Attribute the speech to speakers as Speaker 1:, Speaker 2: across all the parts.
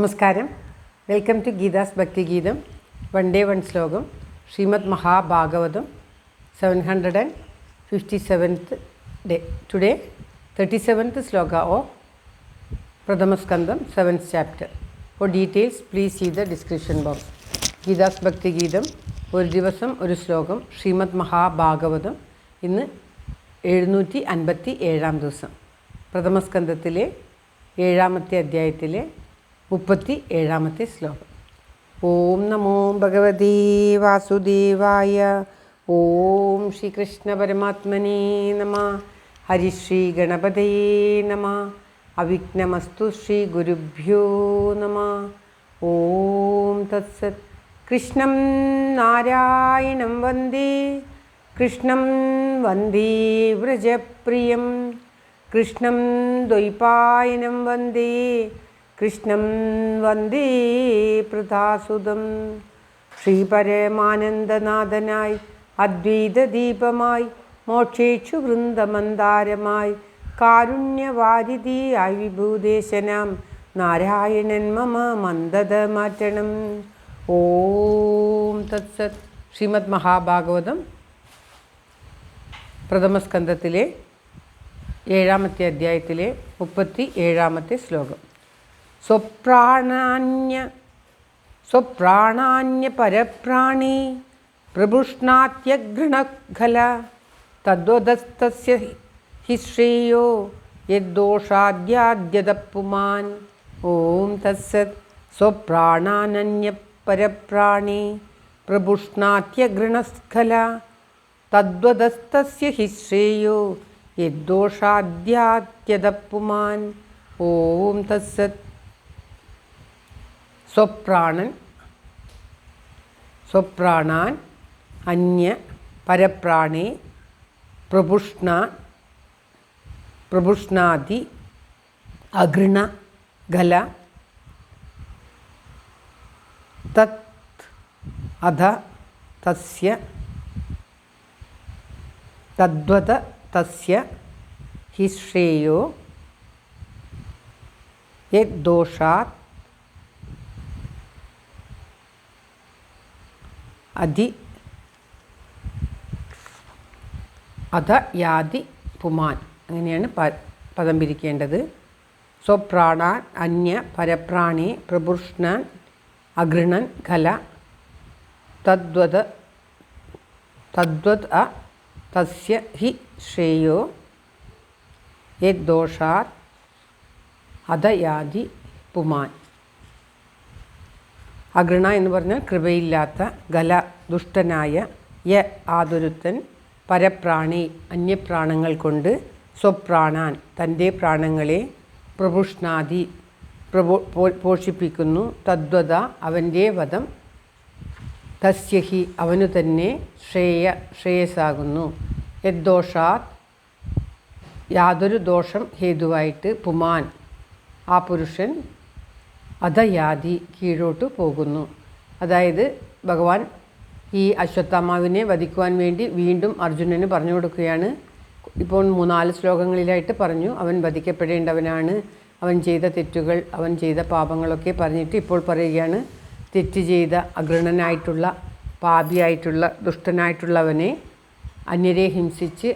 Speaker 1: നമസ്കാരം. Welcome to Geetha's ഭക്തി ഗീതം. വൺ ഡേ വൺ ശ്ലോകം. Shrimad Mahabhagavatam 757th day. Today 37th sloka of Pradhamaskandam 7th chapter. For details please see the description box. Geetha's ഭക്തി ഗീതം ഒരു ദിവസം ഒരു ശ്ലോകം. ശ്രീമദ് മഹാഭാഗവതം ഇന്ന് 757 ദിവസം. പ്രഥമസ്കന്ധത്തിലെ 7ാമത്തെ അധ്യായത്തിലെ 37ാമത്തെ ശ്ലോകം. ഓം നമോ ഭഗവതീ വാസുദേവായ. ഓം ശ്രീകൃഷ്ണ പരമാത്മനേ നമ. ഹരിശ്രീ ഗണപതയേ നമ. അവിഘ്നമസ്തു ശ്രീ ഗുരുഭ്യോ നമ. ഓം തത്സത്. കൃഷ്ണം നാരായണം വന്ദേ. കൃഷ്ണം വന്ദേ വ്രജപ്രിയം. കൃഷ്ണം ദ്വൈപായനം വന്ദേ. കൃഷ്ണം വന്ദേ പ്രതാസുതം. ശ്രീപരമാനന്ദനാഥനായി അദ്വൈതദീപമായി മോക്ഷേക്ഷു വൃന്ദമന്ദാരമായി കാരുണ്യവാരിധിയായി വിഭൂദേശനാം നാരായണൻ മമ മന്ദത മാറ്റണം. ഓം തത്സത്. ശ്രീമദ് മഹാഭാഗവതം പ്രഥമസ്കന്ധത്തിലെ 7ാമത്തെ അധ്യായത്തിലെ 37ാമത്തെ ശ്ലോകം. സ്വപ്രാണാന്യ പരപ്രാണി പ്രപുഷ്ണാത്യഘൃണഖല തദ്വദസ്തസ്യ ഹി ശ്രേയോ യദ്ദോഷാദ്യാദ്യതപുമാൻ. ഓം തത്സത്. സ്വപ്രാണാനന്യ പരപ്രാണി പ്രപുഷ്ണാത്യഘൃണഖല തദ്വദസ്തസ്യ ഹി ശ്രേയോ യദ്ദോഷാദ്യാദ്യതപുമാൻ. ഓം തത്സത്. സ്വപ്രാണാൻ അന്യ പരപ്രാണേ പ്രപുഷ്ണാതി അഘൃണ ഖല തത് അധ തസ്യ തദ്വത തസ്യ ഹി ശ്രേയോ യദ്ദോഷാത് അധ യാതി പുമാൻ. അങ്ങനെയാണ് പദം പിരിക്കേണ്ടത്. സ്വപ്രാണാൻ അന്യ പരപ്രാണി പ്രപുഷ്ണൻ അഘൃണൻ ഖല തദ്വത് തസ്യ ഹി ശ്രേയോ യദ്ദോഷാത് അധ യാതി പുമാൻ. അഘൃണ എന്ന് പറഞ്ഞാൽ കൃപയില്ലാത്ത, ഖല ദുഷ്ടനായ, യ ആതൊരുത്തൻ, പരപ്രാണി അന്യപ്രാണങ്ങൾ കൊണ്ട്, സ്വപ്രാണാൻ തൻ്റെ പ്രാണങ്ങളെ, പ്രപുഷ്ണാതി പോഷിപ്പിക്കുന്നു, തദ്വത അവൻ്റെ വധം, തസ്യഹി അവനു തന്നെ, ശ്രേയസ്സാകുന്നു, യദ്ദോഷാത് യാതൊരു ദോഷം ഹേതുവായിട്ട്, പുമാൻ ആ പുരുഷൻ, അധയാതി കീഴോട്ട് പോകുന്നു. അതായത് ഭഗവാൻ ഈ അശ്വത്ഥാമാവിനെ വധിക്കുവാൻ വേണ്ടി വീണ്ടും അർജുനന് പറഞ്ഞു കൊടുക്കുകയാണ്. ഇപ്പോൾ 3-4 ശ്ലോകങ്ങളിലായിട്ട് പറഞ്ഞു അവൻ വധിക്കപ്പെടേണ്ടവനാണ്, അവൻ ചെയ്ത തെറ്റുകൾ, അവൻ ചെയ്ത പാപങ്ങളൊക്കെ പറഞ്ഞിട്ട് ഇപ്പോൾ പറയുകയാണ് തെറ്റ് ചെയ്ത അഘൃണനായിട്ടുള്ള, പാപിയായിട്ടുള്ള, ദുഷ്ടനായിട്ടുള്ളവനെ, അന്യരെ ഹിംസിച്ച്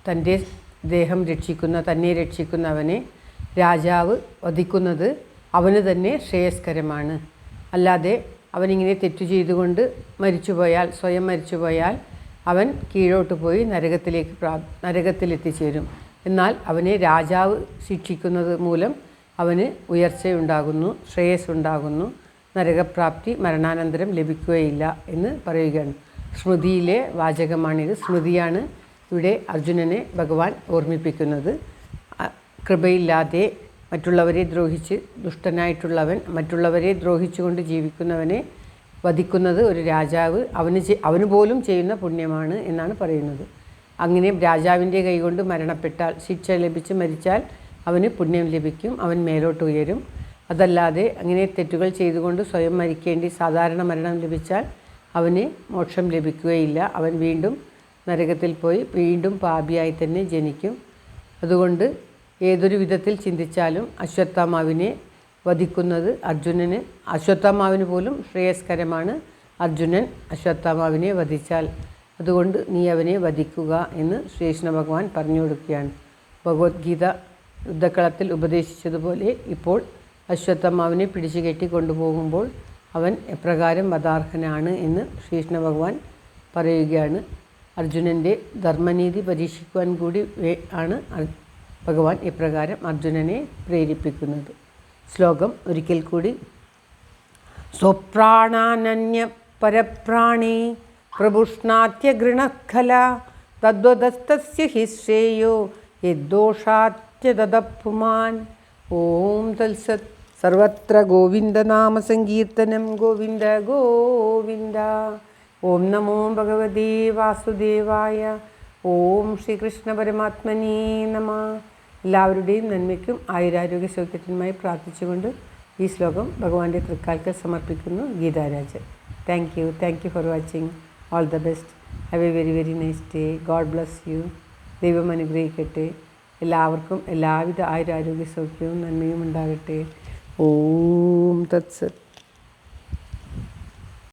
Speaker 1: തൻ്റെ ദേഹം രക്ഷിക്കുന്ന, തന്നെ രക്ഷിക്കുന്നവനെ രാജാവ് വധിക്കുന്നത് അവന് തന്നെ ശ്രേയസ്കരമാണ്. അല്ലാതെ അവനിങ്ങനെ തെറ്റു ചെയ്തുകൊണ്ട് മരിച്ചുപോയാൽ, സ്വയം മരിച്ചുപോയാൽ അവൻ കീഴോട്ട് പോയി നരകത്തിലെത്തിച്ചേരും. എന്നാൽ അവനെ രാജാവ് ശിക്ഷിക്കുന്നത് മൂലം അവന് ഉയർച്ചയുണ്ടാകുന്നു, ശ്രേയസ്സുണ്ടാകുന്നു, നരകപ്രാപ്തി മരണാനന്തരം ലഭിക്കുകയില്ല എന്ന് പറയുകയാണ്. സ്മൃതിയിലെ വാചകമാണിത്. സ്മൃതിയാണ് ഇവിടെ അർജുനനെ ഭഗവാൻ ഓർമ്മിപ്പിക്കുന്നത്. കൃപയില്ലാതെ മറ്റുള്ളവരെ ദ്രോഹിച്ച്, ദുഷ്ടനായിട്ടുള്ളവൻ മറ്റുള്ളവരെ ദ്രോഹിച്ചുകൊണ്ട് ജീവിക്കുന്നവനെ വധിക്കുന്നത് ഒരു രാജാവ് അവന് പോലും ചെയ്യുന്ന പുണ്യമാണ് എന്നാണ് പറയുന്നത്. അങ്ങനെ രാജാവിൻ്റെ കൈകൊണ്ട് മരണപ്പെട്ടാൽ, ശിക്ഷ ലഭിച്ച് മരിച്ചാൽ അവന് പുണ്യം ലഭിക്കും, അവൻ മേലോട്ട് ഉയരും. അതല്ലാതെ അങ്ങനെ തെറ്റുകൾ ചെയ്തുകൊണ്ട് സ്വയം മരിക്കേണ്ടി സാധാരണ മരണം ലഭിച്ചാൽ അവന് മോക്ഷം ലഭിക്കുകയില്ല. അവൻ വീണ്ടും നരകത്തിൽ പോയി വീണ്ടും പാപിയായി തന്നെ ജനിക്കും. അതുകൊണ്ട് ഏതൊരു വിധത്തിൽ ചിന്തിച്ചാലും അശ്വത്ഥാമാവിനെ വധിക്കുന്നത് അർജുനന് അശ്വത്ഥാമാവിന് പോലും ശ്രേയസ്കരമാണ് അർജുനൻ അശ്വത്ഥാമാവിനെ വധിച്ചാൽ. അതുകൊണ്ട് നീ അവനെ വധിക്കുക എന്ന് ശ്രീകൃഷ്ണ ഭഗവാൻ പറഞ്ഞു കൊടുക്കുകയാണ്. ഭഗവത്ഗീത യുദ്ധക്കളത്തിൽ ഉപദേശിച്ചതുപോലെ ഇപ്പോൾ അശ്വത്ഥാമാവിനെ പിടിച്ചു കെട്ടി കൊണ്ടുപോകുമ്പോൾ അവൻ എപ്രകാരം വധാർഹനാണ് എന്ന് ശ്രീകൃഷ്ണ ഭഗവാൻ പറയുകയാണ്. അർജുനൻ്റെ ധർമ്മനീതി പരീക്ഷിക്കുവാൻ കൂടി ആണ് ഭഗവാൻ ഇപ്രകാരം അർജുനനെ പ്രേരിപ്പിക്കുന്നത്. ശ്ലോകം ഒരിക്കൽ കൂടി. സ്വപ്രാണാനന്യ പരപ്രാണേ പ്രപുഷ്ണാത്യഗൃണഖല തദ്വദസ്തസ്യ ഹി ശ്രേയോ യദ്ദോഷാത്യതദപ്പുമാൻ. ഓം തത്സത്. സർവത്ര ഗോവിന്ദനാമസങ്കീർത്തനം. ഗോവിന്ദ ഗോവിന്ദ. ഓം നമോ ഭഗവതേ വാസുദേവായ. ഓം ശ്രീകൃഷ്ണ പരമാത്മനേ നമഃ. എല്ലാവരുടെയും നന്മയ്ക്കും ആയുരാരോഗ്യ സൗഖ്യത്തിനുമായി പ്രാർത്ഥിച്ചുകൊണ്ട് ഈ ശ്ലോകം ഭഗവാന്റെ തൃക്കാൽക്കൽ സമർപ്പിക്കുന്നു. Geetha Rajan. Thank you for watching. All the best. Have A very very nice day. God bless you. ദൈവം അനുഗ്രഹിക്കട്ടെ. എല്ലാവർക്കും എല്ലാവിധ ആയുരാരോഗ്യ സൗഖ്യവും നന്മയും ഉണ്ടാകട്ടെ. ഓം തത്സത്.